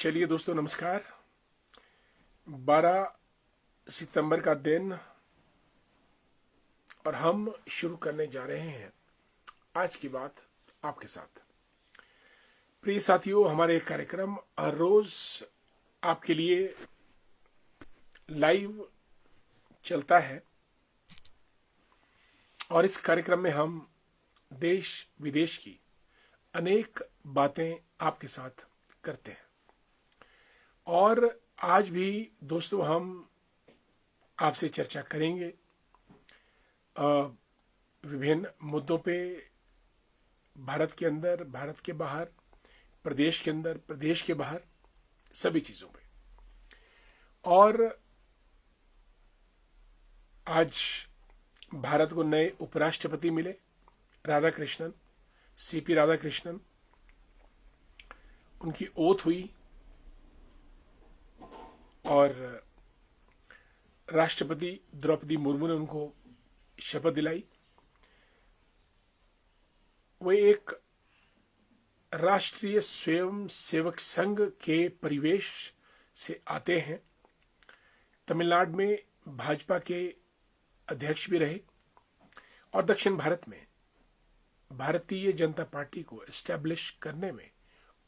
चलिए दोस्तों, नमस्कार। 12 सितंबर का दिन और हम शुरू करने जा रहे हैं आज की बात आपके साथ। प्रिय साथियों, हमारे कार्यक्रम हर रोज आपके लिए लाइव चलता है और इस कार्यक्रम में हम देश विदेश की अनेक बातें आपके साथ करते हैं। और आज भी दोस्तों हम आपसे चर्चा करेंगे विभिन्न मुद्दों पे, भारत के अंदर, भारत के बाहर, प्रदेश के अंदर, प्रदेश के बाहर, सभी चीजों पे। और आज भारत को नए उपराष्ट्रपति मिले, राधाकृष्णन, सीपी राधाकृष्णन। उनकी ओथ हुई और राष्ट्रपति द्रौपदी मुर्मू ने उनको शपथ दिलाई। वे एक राष्ट्रीय स्वयं सेवक संघ के परिवेश से आते हैं। तमिलनाडु में भाजपा के अध्यक्ष भी रहे और दक्षिण भारत में भारतीय जनता पार्टी को एस्टैब्लिश करने में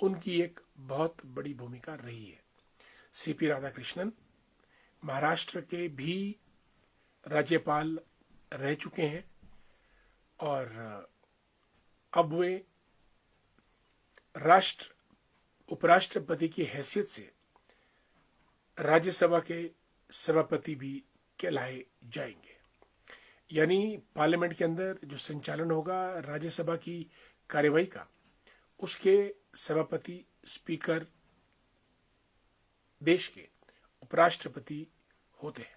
उनकी एक बहुत बड़ी भूमिका रही है। सीपी राधाकृष्णन महाराष्ट्र के भी राज्यपाल रह चुके हैं और अब वे उपराष्ट्रपति की हैसियत से राज्यसभा के सभापति भी कहलाए जाएंगे। यानी पार्लियामेंट के अंदर जो संचालन होगा राज्यसभा की कार्यवाही का, उसके सभापति, स्पीकर देश के उपराष्ट्रपति होते हैं।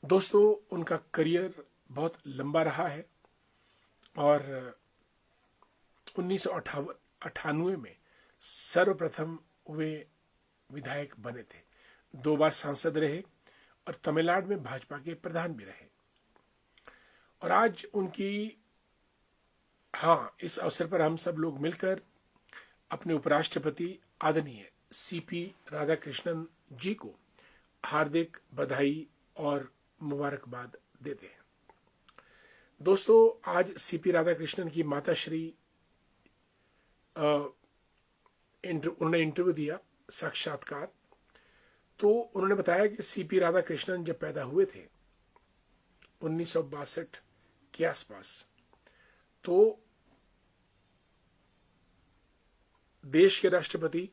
दोस्तों, उनका करियर बहुत लंबा रहा है और 1998 में सर्वप्रथम वे विधायक बने थे। 2 बार सांसद रहे और तमिलनाडु में भाजपा के प्रधान भी रहे। और आज इस अवसर पर हम सब लोग मिलकर अपने उपराष्ट्रपति आदरणीय सीपी राधाकृष्णन जी को हार्दिक बधाई और मुबारकबाद देते हैं। दोस्तों, आज सीपी राधाकृष्णन की माता श्री उन्होंने इंटरव्यू दिया, साक्षात्कार। तो उन्होंने बताया कि सीपी राधाकृष्णन जब पैदा हुए थे 1962 के आसपास, तो देश के राष्ट्रपति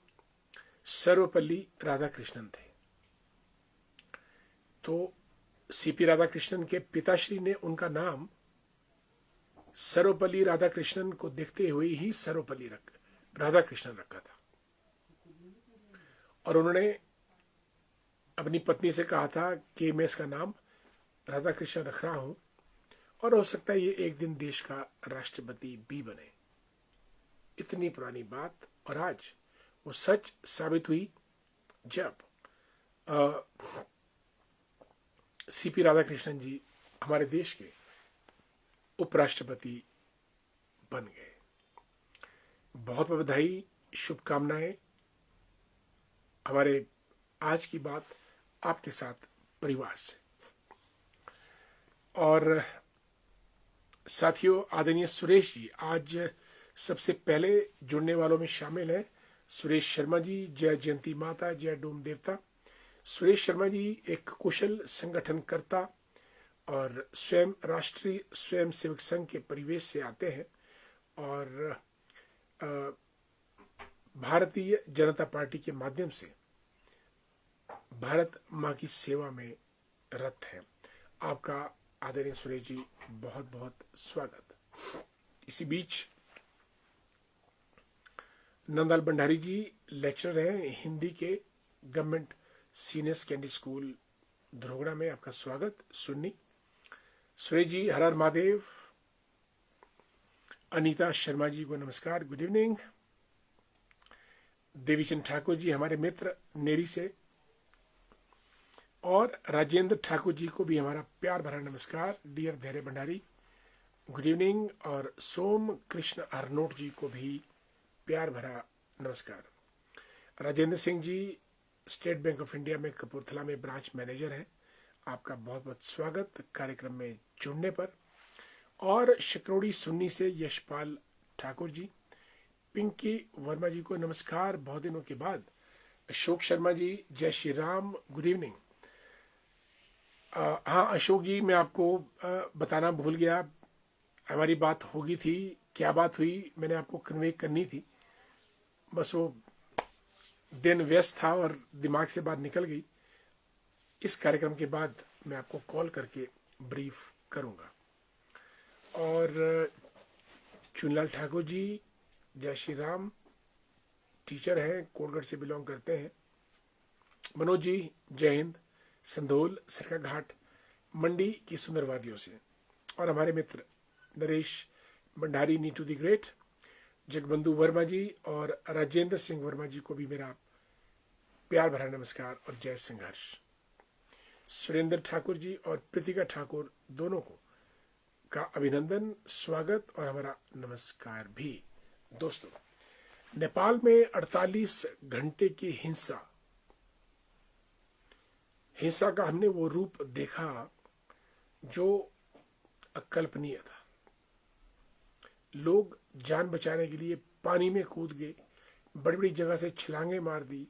सर्वपल्ली राधाकृष्णन थे। तो सीपी राधाकृष्णन के पिताश्री ने उनका नाम सर्वपल्ली राधाकृष्णन को देखते हुए ही सर्वपल्ली राधाकृष्णन रखा था। और उन्होंने अपनी पत्नी से कहा था कि मैं इसका नाम राधाकृष्णन रख रहा हूं और हो सकता है ये एक दिन देश का राष्ट्रपति भी बने। इतनी पुरानी बात, और आज वो सच साबित हुई जब सीपी राधाकृष्णन जी हमारे देश के उपराष्ट्रपति बन गए। बहुत बहुत बधाई, शुभकामनाएं। हमारे आज की बात आपके साथ परिवार से। और साथियों, आदरणीय सुरेश जी आज सबसे पहले जुड़ने वालों में शामिल हैं। सुरेश शर्मा जी, जय जयंती माता, जय डोम देवता। सुरेश शर्मा जी एक कुशल संगठनकर्ता और स्वयं राष्ट्रीय स्वयं सेवक संघ के परिवेश से आते हैं और भारतीय जनता पार्टी के माध्यम से भारत मां की सेवा में रत है। आपका आदरणीय सुरेश जी बहुत बहुत स्वागत। इसी बीच नंदलाल भंडारी जी लेक्चरर हैं हिंदी के government senior secondary school Dharogda में। आपका स्वागत। सुन्नी सुरेश जी, हर हर महादेव। अनीता शर्मा जी को नमस्कार, गुड इवनिंग। देवीचंद ठाकुर जी हमारे मित्र नेरी से, और राजेंद्र ठाकुर जी को भी हमारा प्यार भरा नमस्कार। डियर धैर्य भंडारी, गुड इवनिंग। और सोम कृष्ण हरनोट जी को भी प्यार भरा नमस्कार। Rajendra Singh ji state bank of India में कपूरथला में ब्रांच मैनेजर हैं। आपका बहुत बहुत स्वागत कार्यक्रम में जुड़ने पर। और शिकरोड़ी सुन्नी से यशपाल ठाकुर जी, पिंकी वर्मा जी को नमस्कार बहुत दिनों के बाद। अशोक शर्मा जी जय श्री राम, गुड इवनिंग। हाँ अशोक जी, मैं आपको बताना भूल गया, हमारी बात होगी थी, क्या बात हुई मैंने आपको कन्वे करनी थी, बस वो दिन व्यस्त था और दिमाग से बात निकल गई। इस कार्यक्रम के बाद मैं आपको कॉल करके ब्रीफ करूंगा। और चुनलाल ठाकुर जी जय श्री राम, टीचर हैं, कोटगढ़ से बिलोंग करते हैं। मनोज जी जय हिंद, संधोल सरका घाट मंडी की सुंदर वादियों से। और हमारे मित्र नरेश भंडारी नीटू दी ग्रेट, जगबंधु वर्मा जी और राजेंद्र सिंह वर्मा जी को भी मेरा प्यार भरा नमस्कार और जय संघर्ष। सुरेंद्र ठाकुर जी और प्रीतिका ठाकुर दोनों को का अभिनंदन, स्वागत और हमारा नमस्कार भी। दोस्तों, नेपाल में 48 घंटे की हिंसा का हमने वो रूप देखा जो अकल्पनीय था। लोग जान बचाने के लिए पानी में कूद गए, बड़ी बड़ी जगह से छलांगे मार दी,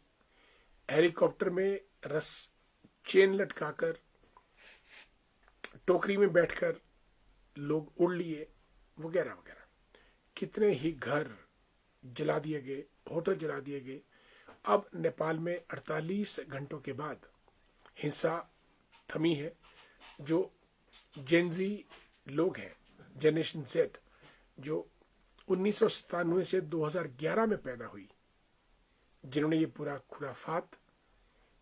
हेलीकॉप्टर में रस चेन लटकाकर टोकरी में बैठकर लोग उड़ लिए, वगैरह वगैरह। कितने ही घर जला दिए गए, होटल जला दिए गए। अब नेपाल में 48 घंटों के बाद हिंसा थमी है। जो जेनजी लोग हैं, जनरेशन जेड, जो 1997 से 2011 में पैदा हुई, जिन्होंने ये पूरा खुराफात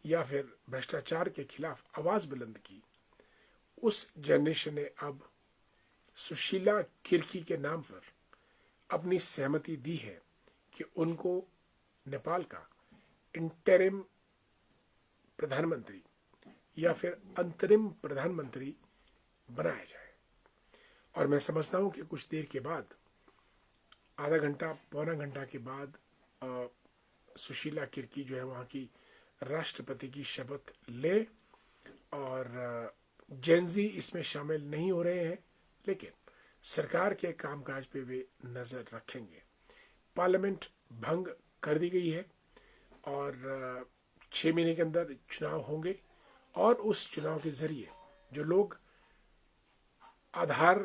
या फिर भ्रष्टाचार के खिलाफ आवाज बुलंद की, उस जनरेशन ने अब सुशीला किर्की के नाम पर अपनी सहमति दी है कि उनको नेपाल का इंटरिम प्रधानमंत्री या फिर अंतरिम प्रधानमंत्री बनाया जाए। और मैं समझता हूं कि कुछ देर के बाद, आधा घंटा पौना घंटा के बाद, सुशीला किर्की जो है वहां की राष्ट्रपति की शपथ ले। और जेनजी इसमें शामिल नहीं हो रहे हैं, लेकिन सरकार के कामकाज पे वे नजर रखेंगे। पार्लियामेंट भंग कर दी गई है और 6 महीने के अंदर चुनाव होंगे और उस चुनाव के जरिए जो लोग आधार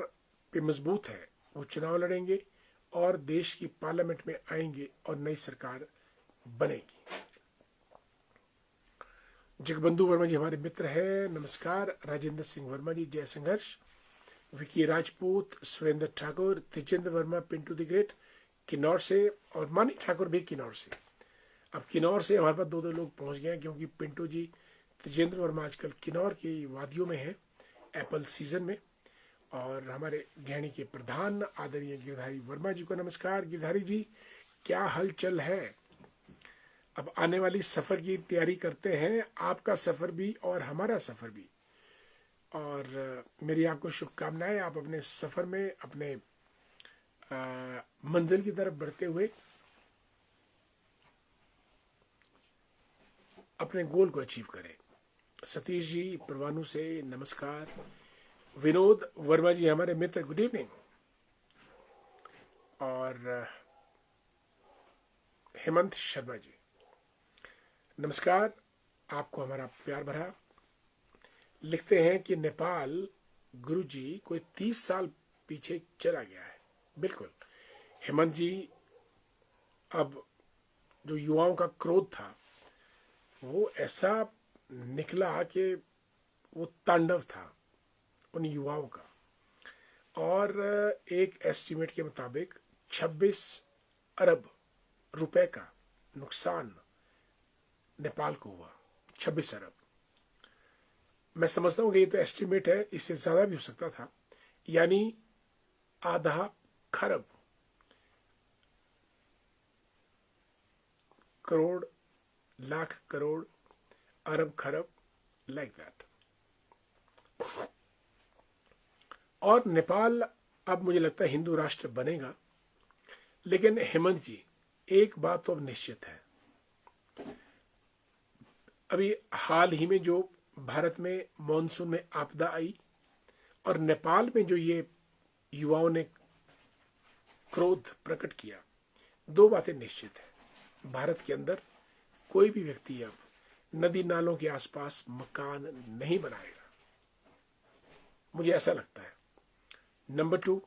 पे मजबूत है वो चुनाव लड़ेंगे और देश की पार्लियामेंट में आएंगे और नई सरकार बनेगी। जगबंधु वर्मा जी हमारे मित्र हैं, नमस्कार। राजेंद्र सिंह वर्मा जी जय संघर्ष। विकी राजपूत, सुरेंद्र ठाकुर, तेजेंद्र वर्मा, पिंटू द ग्रेट किन्नौर से, और मानी ठाकुर भी किन्नौर से। अब किन्नौर से हमारे पास दो लोग पहुंच गए हैं, क्योंकि पिंटू जी, तेजेंद्र वर्मा आजकल किन्नौर की वादियों में है एप्पल सीजन में। और हमारे गहनी के प्रधान आदरणीय गिरधारी वर्मा जी को नमस्कार। गिरधारी जी, क्या हलचल है? अब आने वाली सफर की तैयारी करते हैं, आपका सफर भी और हमारा सफर भी। और मेरी आपको शुभकामनाएं, आप अपने सफर में अपने मंजिल की तरफ बढ़ते हुए अपने गोल को अचीव करें। सतीश जी परवाणु से नमस्कार। विनोद वर्मा जी हमारे मित्र, गुड इवनिंग। और हेमंत शर्मा जी नमस्कार, आपको हमारा प्यार भरा। लिखते हैं कि नेपाल गुरु जी कोई 30 साल पीछे चला गया है। बिल्कुल हेमंत जी, अब जो युवाओं का क्रोध था वो ऐसा निकला कि वो तांडव था उन युवाओं का। और एक एस्टीमेट के मुताबिक 26 अरब रुपए का नुकसान नेपाल को हुआ। 26 अरब। मैं समझता हूं कि ये तो एस्टीमेट है, इससे ज्यादा भी हो सकता था, यानी आधा खरब, करोड़, लाख, करोड़, अरब, खरब, लाइक दैट। और नेपाल अब मुझे लगता है हिंदू राष्ट्र बनेगा। लेकिन हेमंत जी, एक बात तो अब निश्चित है, अभी हाल ही में जो भारत में मॉनसून में आपदा आई और नेपाल में जो ये युवाओं ने क्रोध प्रकट किया, दो बातें निश्चित है। भारत के अंदर कोई भी व्यक्ति अब नदी नालों के आसपास मकान नहीं बनाएगा, मुझे ऐसा लगता है। नंबर 2,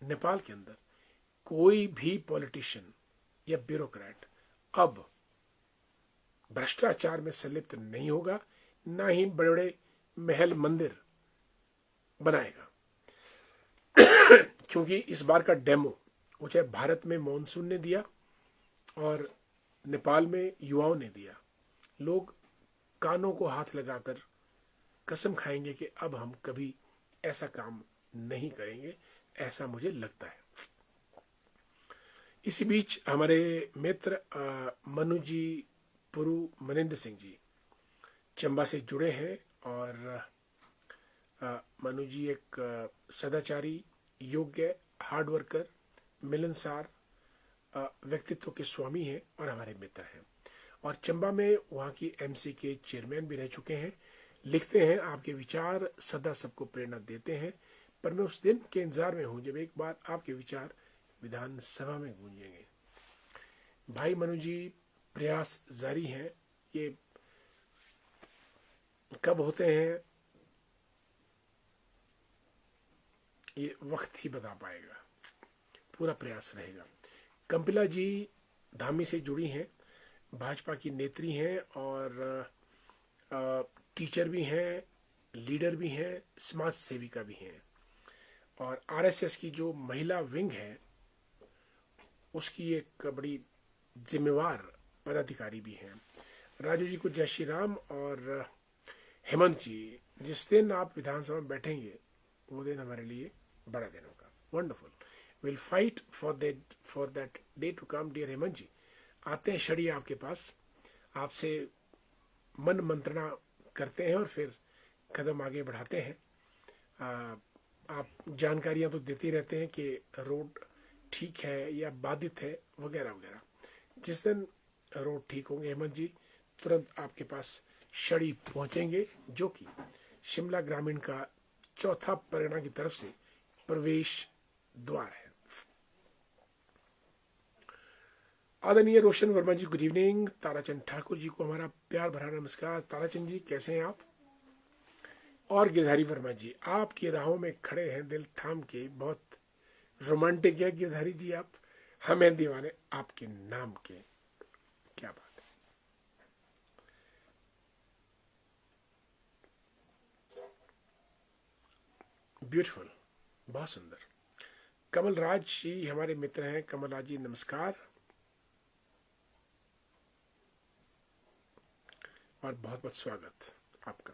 नेपाल के अंदर कोई भी पॉलिटिशियन या ब्यूरोक्रेट अब भ्रष्टाचार में संलिप्त नहीं होगा, ना ही बड़े बड़े महल मंदिर बनाएगा। क्योंकि इस बार का डेमो वो चाहे भारत में मॉनसून ने दिया और नेपाल में युवाओं ने दिया। लोग कानों को हाथ लगाकर कसम खाएंगे कि अब हम कभी ऐसा काम नहीं करेंगे, ऐसा मुझे लगता है। इसी बीच हमारे मित्र मनु जी पुरु मनिंदर सिंह जी चंबा से जुड़े हैं और मनु जी एक सदाचारी, योग्य, हार्ड वर्कर, मिलनसार व्यक्तित्व के स्वामी हैं और हमारे मित्र हैं। और चंबा में वहाँ की एमसी के चेयरमैन भी रह चुके हैं। लिखते हैं, आपके विचार सदा सबको प्रेरणा देते हैं, पर मैं उस दिन के इंतजार में हूं जब एक बार आपके विचार विधानसभा में गूंजेंगे। भाई मनु जी, प्रयास जारी हैं, ये कब होते हैं ये वक्त ही बता पाएगा, पूरा प्रयास रहेगा। कंपिला जी धामी से जुड़ी हैं, भाजपा की नेत्री हैं और टीचर भी हैं, लीडर भी हैं, समाज सेविका भी हैं और आरएसएस की जो महिला विंग है उसकी एक बड़ी जिम्मेवार पदाधिकारी भी हैं। राजू जी को जय श्री राम। और हेमंत जी, जिस दिन आप विधानसभा में बैठेंगे वो दिन हमारे लिए बड़ा दिन होगा। Wonderful, will fight for that day to come. Dear Hemant ji, आते हैं शड़ी आपके पास, आपसे मन मंत्रणा करते हैं और फिर कदम आगे बढ़ाते हैं। आप जानकारियां तो देते रहते हैं कि रोड ठीक है या बाधित है वगैरह वगैरह। जिस दिन रोड ठीक होंगे हेमंत जी, तुरंत आपके पास शड़ी पहुंचेंगे, जो कि शिमला ग्रामीण का चौथा परगना की तरफ से प्रवेश द्वार है। आदरणीय रोशन वर्मा जी, गुड इवनिंग। ताराचंद ठाकुर जी को हमारा प्यार भरा नमस्कार। ताराचंद जी कैसे हैं आप? और गिरधारी वर्मा जी, आपकी राहों में खड़े हैं दिल थाम के, बहुत रोमांटिक है गिरधारी जी आप, हमें दीवाने आपके नाम के। क्या बात है, ब्यूटीफुल, बहुत सुंदर। कमल राज जी हमारे मित्र हैं। कमल राज जी नमस्कार और बहुत बहुत स्वागत आपका।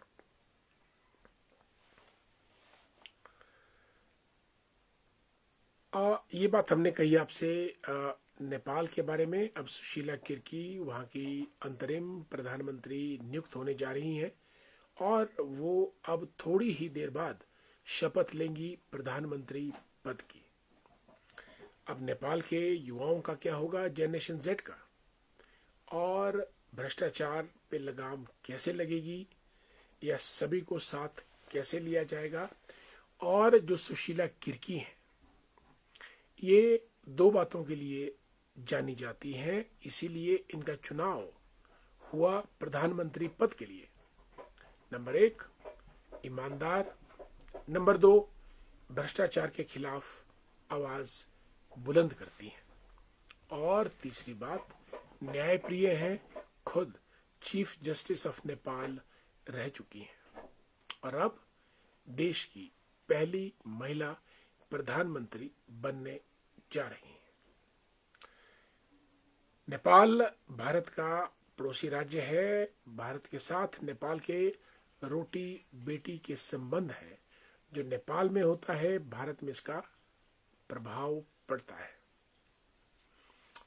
ये बात हमने कही आपसे नेपाल के बारे में। अब सुशीला किर्की वहाँ की अंतरिम प्रधानमंत्री नियुक्त होने जा रही हैं और वो अब थोड़ी ही देर बाद शपथ लेंगी प्रधानमंत्री पद की। अब नेपाल के युवाओं का क्या होगा, जनरेशन जेड का, और भ्रष्टाचार पे लगाम कैसे लगेगी या सभी को साथ कैसे लिया जाएगा। और जो सुशीला किर्की हैं, ये दो बातों के लिए जानी जाती हैं, इसीलिए इनका चुनाव हुआ प्रधानमंत्री पद के लिए। नंबर 1 ईमानदार, नंबर 2 भ्रष्टाचार के खिलाफ आवाज बुलंद करती हैं, और तीसरी बात न्यायप्रिय हैं, खुद चीफ जस्टिस ऑफ नेपाल रह चुकी हैं और अब देश की पहली महिला प्रधानमंत्री बनने जा रही हैं। नेपाल भारत का पड़ोसी राज्य है। भारत के साथ नेपाल के रोटी बेटी के संबंध है। जो नेपाल में होता है भारत में इसका प्रभाव पड़ता है।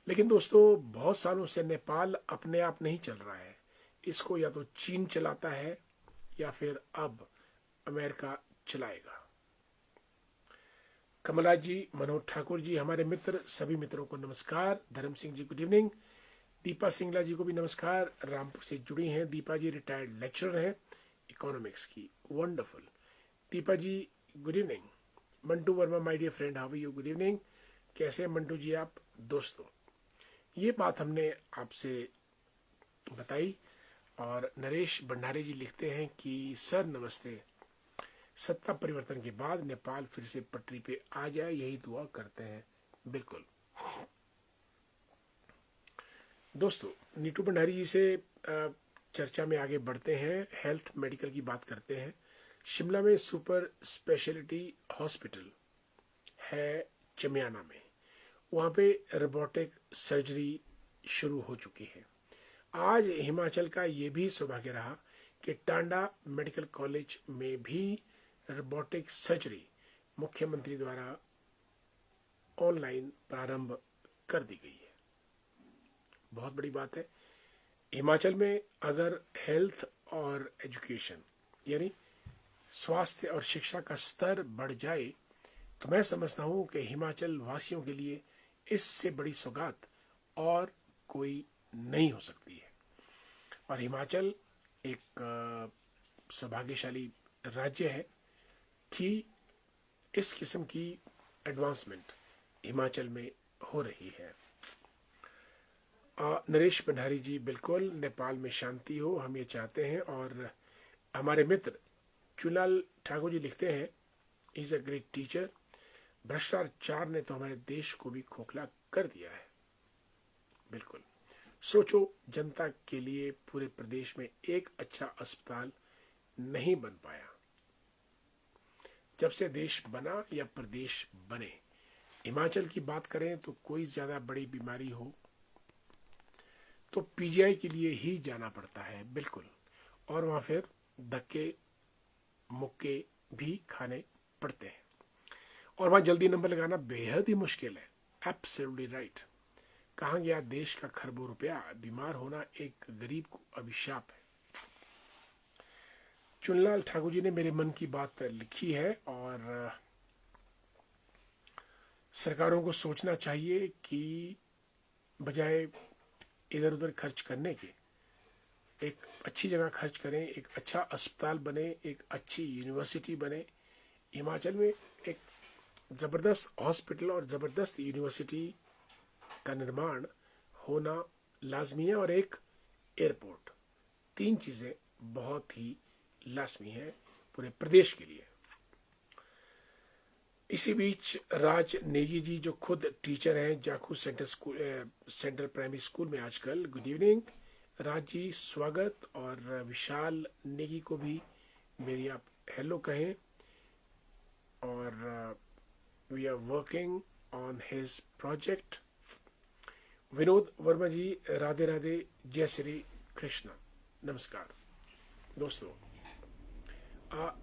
लेकिन दोस्तों, बहुत सालों से नेपाल अपने आप नहीं चल रहा है, इसको या तो चीन चलाता है या फिर अब अमेरिका चलाएगा। कमला जी, मनोज ठाकुर जी हमारे मित्र, सभी मित्रों को नमस्कार। Dharam Singh ji good evening. दीपा सिंगला जी को भी नमस्कार, रामपुर से जुड़ी हैं। दीपा जी रिटायर्ड लेक्चरर हैं इकोनॉमिक्स की। Wonderful Deepa ji, good evening. Mantu Verma my dear friend, how are you? Good evening. कैसे हैं मंटू जी आप? दोस्तों, ये बात हमने आपसे बताई। और नरेश भंडारी जी लिखते हैं कि सर नमस्ते, सत्ता परिवर्तन के बाद नेपाल फिर से पटरी पे आ जाए, यही दुआ करते हैं। बिल्कुल दोस्तों, नीतू भंडारी जी से चर्चा में आगे बढ़ते हैं। हेल्थ मेडिकल की बात करते हैं। शिमला में सुपर स्पेशलिटी हॉस्पिटल है चमियाना में, वहां पे रोबोटिक सर्जरी शुरू हो चुकी है। आज हिमाचल का ये भी सौभाग्य रहा कि टांडा मेडिकल कॉलेज में भी रोबोटिक सर्जरी मुख्यमंत्री द्वारा ऑनलाइन प्रारंभ कर दी गई है। बहुत बड़ी बात है। हिमाचल में अगर हेल्थ और एजुकेशन यानी स्वास्थ्य और शिक्षा का स्तर बढ़ जाए तो मैं समझता हूं कि हिमाचल वासियों के लिए इससे बड़ी सौगात और कोई नहीं हो सकती है। और हिमाचल एक सौभाग्यशाली राज्य है कि इस किस्म की एडवांसमेंट हिमाचल में हो रही है। नरेश भंडारी जी, बिल्कुल नेपाल में शांति हो, हम ये चाहते हैं। और हमारे मित्र चुनाल ठाकुर जी लिखते हैं, इज अ ग्रेट टीचर, भ्रष्टाचार ने तो हमारे देश को भी खोखला कर दिया है। बिल्कुल सोचो, जनता के लिए पूरे प्रदेश में एक अच्छा अस्पताल नहीं बन पाया। जब से देश बना या प्रदेश बने, हिमाचल की बात करें तो कोई ज्यादा बड़ी बीमारी हो तो पीजीआई के लिए ही जाना पड़ता है। बिल्कुल, और वहां फिर धक्के मुक्के भी खाने पड़ते हैं और वहां जल्दी नंबर लगाना बेहद ही मुश्किल है। Absolutely right. कहां गया देश का खरबों रुपया? बीमार होना एक गरीब को अभिशाप है। चुनलाल ठाकुर जी ने मेरे मन की बात लिखी है और सरकारों को सोचना चाहिए कि बजाय इधर उधर खर्च करने के एक अच्छी जगह खर्च करें, एक अच्छा अस्पताल बने, एक अच्छी यूनिवर्सिटी बने। हिमाचल में एक जबरदस्त हॉस्पिटल और जबरदस्त यूनिवर्सिटी का निर्माण होना लाजमी है और एक एयरपोर्ट, तीन चीजें बहुत ही लाजमी है पूरे प्रदेश के लिए। इसी बीच राज नेगी जी, जो खुद टीचर हैं जाखू सेंट्रल प्राइमरी स्कूल में आजकल, गुड इवनिंग राज जी, स्वागत। और विशाल नेगी को भी मेरी आप हेलो कहें। और we are working on his project. Vinod Verma ji, Radhe Radhe, जय श्री कृष्ण, नमस्कार। दोस्तों,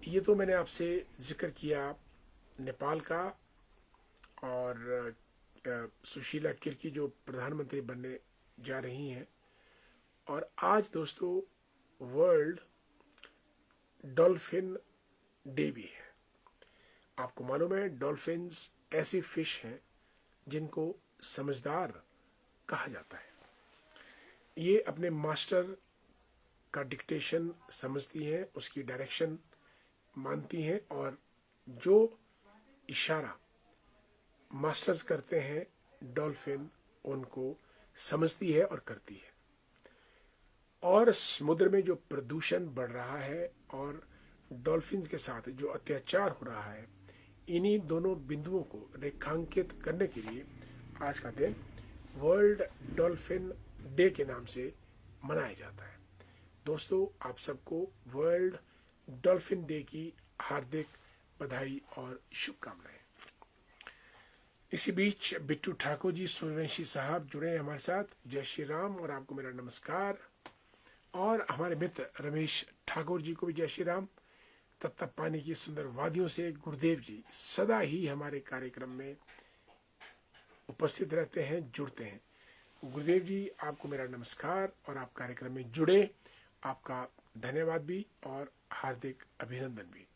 ये तो मैंने आपसे जिक्र किया नेपाल का, और सुशीला किर्की जो प्रधानमंत्री बनने जा रही हैं। और आज दोस्तों वर्ल्ड डॉल्फिन डे भी है। आपको मालूम है, डॉल्फिन्स ऐसी फिश हैं जिनको समझदार कहा जाता है। ये अपने मास्टर का डिक्टेशन समझती हैं, उसकी डायरेक्शन मानती हैं, और जो इशारा मास्टर्स करते हैं डॉल्फिन उनको समझती है और करती है। और समुद्र में जो प्रदूषण बढ़ रहा है और डॉल्फिन के साथ जो अत्याचार हो रहा है, इन्हीं दोनों बिंदुओं को रेखांकित करने के लिए आज का दिन वर्ल्ड डॉल्फिन डे के नाम से मनाया जाता है। दोस्तों, आप सबको वर्ल्ड डॉल्फिन डे की हार्दिक बधाई और शुभकामनाएं। इसी बीच बिट्टू ठाकुर जी, सूर्यवंशी साहब जुड़े हैं हमारे साथ, जय श्री राम और आपको मेरा नमस्कार। और हमारे मित्र रमेश ठाकुर जी को भी जय श्री राम। तत्ता पानी की सुंदर वादियों से गुरुदेव जी सदा ही हमारे कार्यक्रम में उपस्थित रहते हैं, जुड़ते हैं। गुरुदेव जी, आपको मेरा नमस्कार और आप कार्यक्रम में जुड़े, आपका धन्यवाद भी और हार्दिक अभिनंदन भी।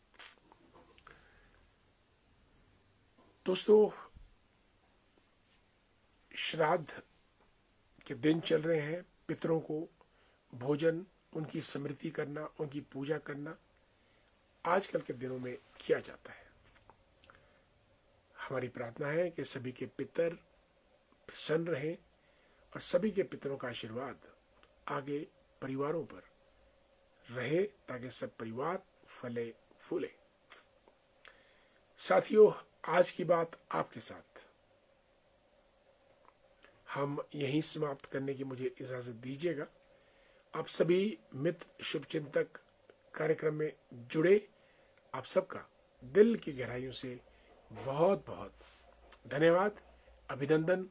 दोस्तों, श्राद्ध के दिन चल रहे हैं, पितरों को भोजन, उनकी स्मृति करना, उनकी पूजा करना आजकल के दिनों में किया जाता है। हमारी प्रार्थना है कि सभी के पितर प्रसन्न रहें और सभी के पितरों का आशीर्वाद आगे परिवारों पर रहे, ताकि सब परिवार फले फूले। साथियों, आज की बात आपके साथ हम यहीं समाप्त करने की मुझे इजाजत दीजिएगा। आप सभी मित्र शुभचिंतक कार्यक्रम में जुड़े, आप सबका दिल की गहराइयों से बहुत बहुत धन्यवाद, अभिनंदन।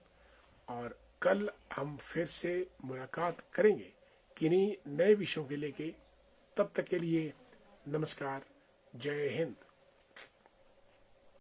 और कल हम फिर से मुलाकात करेंगे किन्हीं नए विषयों के लेके। तब तक के लिए नमस्कार, जय हिंद।